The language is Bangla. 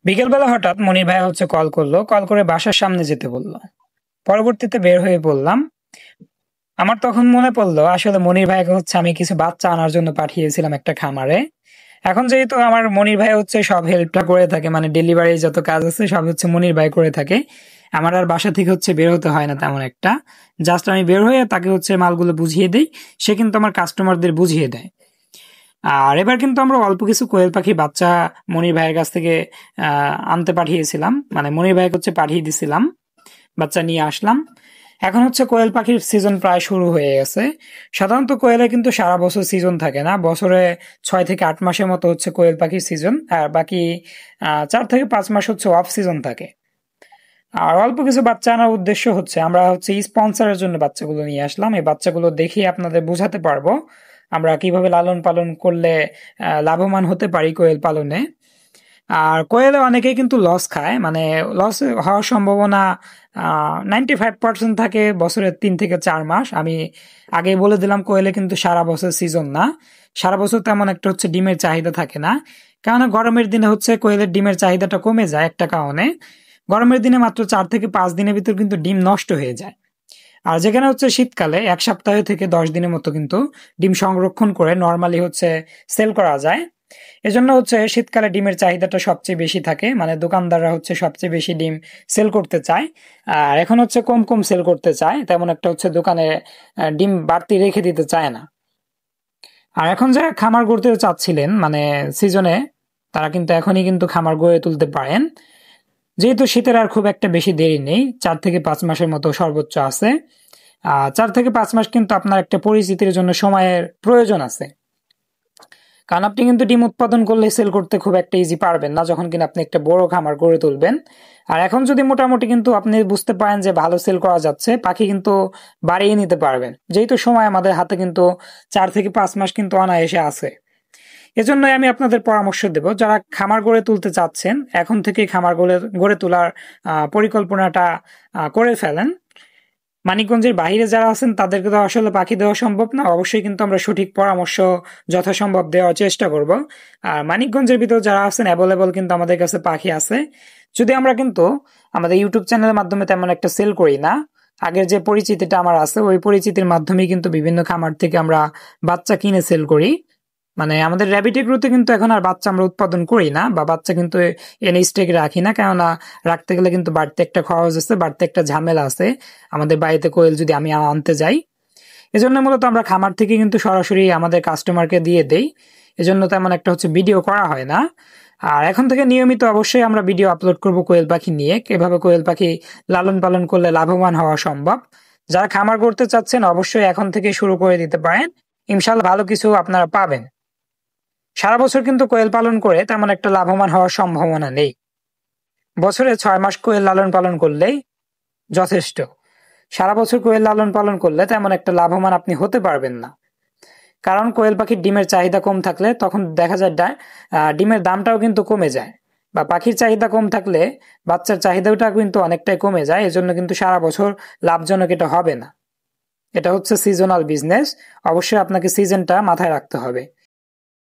বিকেলবেলা হঠাৎ মনির ভাই কল করলো, কল করে বাসার সামনে যেতে বললো। পরবর্তীতে বের হয়ে বললাম। আমার তখন মনে পড়লো আসলে মনির ভাইকে আমি কিছু বাচ্চা আনার জন্য পাঠিয়েছিলাম একটা খামারে। এখন যেহেতু আমার মনির ভাই সব হেল্পটা করে থাকে, মানে ডেলিভারি যত কাজ আছে সব মনির ভাই করে থাকে। আমার আর বাসা থেকে বের হতে হয় না তেমন একটা। জাস্ট আমি বের হয়ে তাকে মালগুলো বুঝিয়ে দিই, সে কিন্তু আমার কাস্টমারদের বুঝিয়ে দেয়। আর এবার কিন্তু আমরা অল্প কিছু কোয়েল পাখি বাচ্চা মনির ভাইয়ের কাছ থেকে আনতে পাঠিয়েছিলাম, মানে মনির ভাইকে পাঠিয়ে দিছিলাম, বাচ্চা নিয়ে আসলাম। এখন কোয়েল পাখির সিজন প্রায় শুরু হয়ে গেছে। সাধারণত কোয়েলে কিন্তু সারা বছর সিজন থাকে না, বছরে 6 থেকে 8 মাসের মতো কোয়েল পাখির সিজন, আর বাকি 4 থেকে 5 মাস অফ সিজন থাকে। আর অল্প কিছু বাচ্চা আনার উদ্দেশ্য আমরা স্পন্সরের জন্য বাচ্চাগুলো নিয়ে আসলাম। এই বাচ্চাগুলো দেখে আপনাদের বোঝাতে পারবো আমরা কিভাবে লালন পালন করলে লাভবান হতে পারি কোয়েল পালনে। আর কোয়েলে অনেকেই কিন্তু লস খায়, মানে লস হওয়ার সম্ভাবনা 95% থাকে বছরের 3 থেকে 4 মাস। আমি আগে বলে দিলাম কোয়েলে কিন্তু সারা বছর সিজন না, সারা বছর তেমন একটা ডিমের চাহিদা থাকে না। কেননা গরমের দিনে কোয়েলের ডিমের চাহিদাটা কমে যায় একটা কারণে। গরমের দিনে মাত্র 4 থেকে 5 দিনের ভিতর কিন্তু ডিম নষ্ট হয়ে যায়। আর যেখানে শীতকালে 1 সপ্তাহ থেকে 10 দিনের মতো কিন্তু ডিম সংরক্ষণ করে নর্মালি সেল করা যায়। এজন্য শীতকালে ডিমের চাহিদাটা সবচেয়ে বেশি থাকে, মানে দোকানদাররা সবচেয়ে বেশি ডিম সেল করতে চায়। আর এখন কম কম সেল করতে চায়, তেমন একটা দোকানে ডিম বাড়তি রেখে দিতে চায় না। আর এখন যারা খামার গড়তে চাচ্ছিলেন মানে সিজনে, তারা কিন্তু এখনই কিন্তু খামার গড়ে তুলতে পারেন, যেহেতু শীতের আর খুব একটা বেশি দেরি নেই, 4 থেকে 5 মাসের মতো সর্বোচ্চ আছে। 4 থেকে 5 মাস কিন্তু আপনার একটা পরিচিতির জন্য সময়ের প্রয়োজন আছে, কারণ আপনি কিন্তু ডিম উৎপাদন করলে সেল করতে খুব একটা ইজি পারবেন না যখন কিনা আপনি একটা বড় খামার গড়ে তুলবেন। আর এখন যদি মোটামুটি কিন্তু আপনি বুঝতে পারেন যে ভালো সেল করা যাচ্ছে, পাখি কিন্তু বাড়িয়ে নিতে পারবেন, যেহেতু সময় আমাদের হাতে কিন্তু 4 থেকে 5 মাস কিন্তু অনায়াসে আছে। এজন্যই আমি আপনাদের পরামর্শ দেব, যারা খামার গড়ে তুলতে চাচ্ছেন এখন থেকে খামার গড়ে তোলার পরিকল্পনাটা করে ফেলেন। মানিকগঞ্জের বাইরে যারা আছেন তাদেরকে তো আসলে পাখি দেওয়া সম্ভব না, অবশ্যই কিন্তু আমরা সঠিক পরামর্শ যথাসম্ভব দেওয়ার চেষ্টা করব। আর মানিকগঞ্জের ভিতর যারা আছেন অ্যাভেলেবল কিন্তু আমাদের কাছে পাখি আছে, যদি আমরা কিন্তু আমাদের ইউটিউব চ্যানেলের মাধ্যমে তেমন একটা সেল করি না। আগের যে পরিচিতিটা আমার আছে ওই পরিচিতির মাধ্যমে কিন্তু বিভিন্ন খামার থেকে আমরা বাচ্চা কিনে সেল করি। মানে আমাদের র্যাবিট এগ্রোতে কিন্তু এখন আর বাচ্চা আমরা উৎপাদন করি না, বা বাচ্চা কিন্তু এনে স্টেক রাখি না, কেননা রাখতে গেলে কিন্তু বাড়তি একটা খরচ আছে, বাড়তি একটা ঝামেলা আছে আমাদের বাড়িতে কোয়েল যদি আমি আনতে যাই। এজন্য মূলত আমরা খামার থেকে কিন্তু সরাসরি আমাদের কাস্টমারকে দিয়ে দেই, এজন্য তেমন একটা ভিডিও করা হয় না। আর এখন থেকে নিয়মিত অবশ্যই আমরা ভিডিও আপলোড করব কোয়েল পাখি নিয়ে, কিভাবে কোয়েল পাখি লালন পালন করলে লাভবান হওয়া সম্ভব। যারা খামার করতে চাচ্ছেন অবশ্যই এখন থেকে শুরু করে দিতে পারেন, ইনশাল্লাহ ভালো কিছু আপনারা পাবেন। সারা বছর কিন্তু কোয়েল পালন করে তেমন একটা লাভবান হওয়ার সম্ভাবনা নেই, বছরে 6 মাস কোয়েল লালন পালন করলেই যথেষ্ট। সারা বছর কোয়েল লালন পালন করলে তেমন একটা লাভবান আপনি হতে পারবেন না, কারণ কোয়েল পাখির ডিমের চাহিদা কম থাকলে তখন দেখা যায় ডিমের দামটাও কিন্তু কমে যায়, বা পাখির চাহিদা কম থাকলে বাচ্চার চাহিদাটা কিন্তু অনেকটাই কমে যায়। এজন্য কিন্তু সারা বছর লাভজনক এটা হবে না, এটা সিজনাল বিজনেস, অবশ্যই আপনাকে সিজনটা মাথায় রাখতে হবে।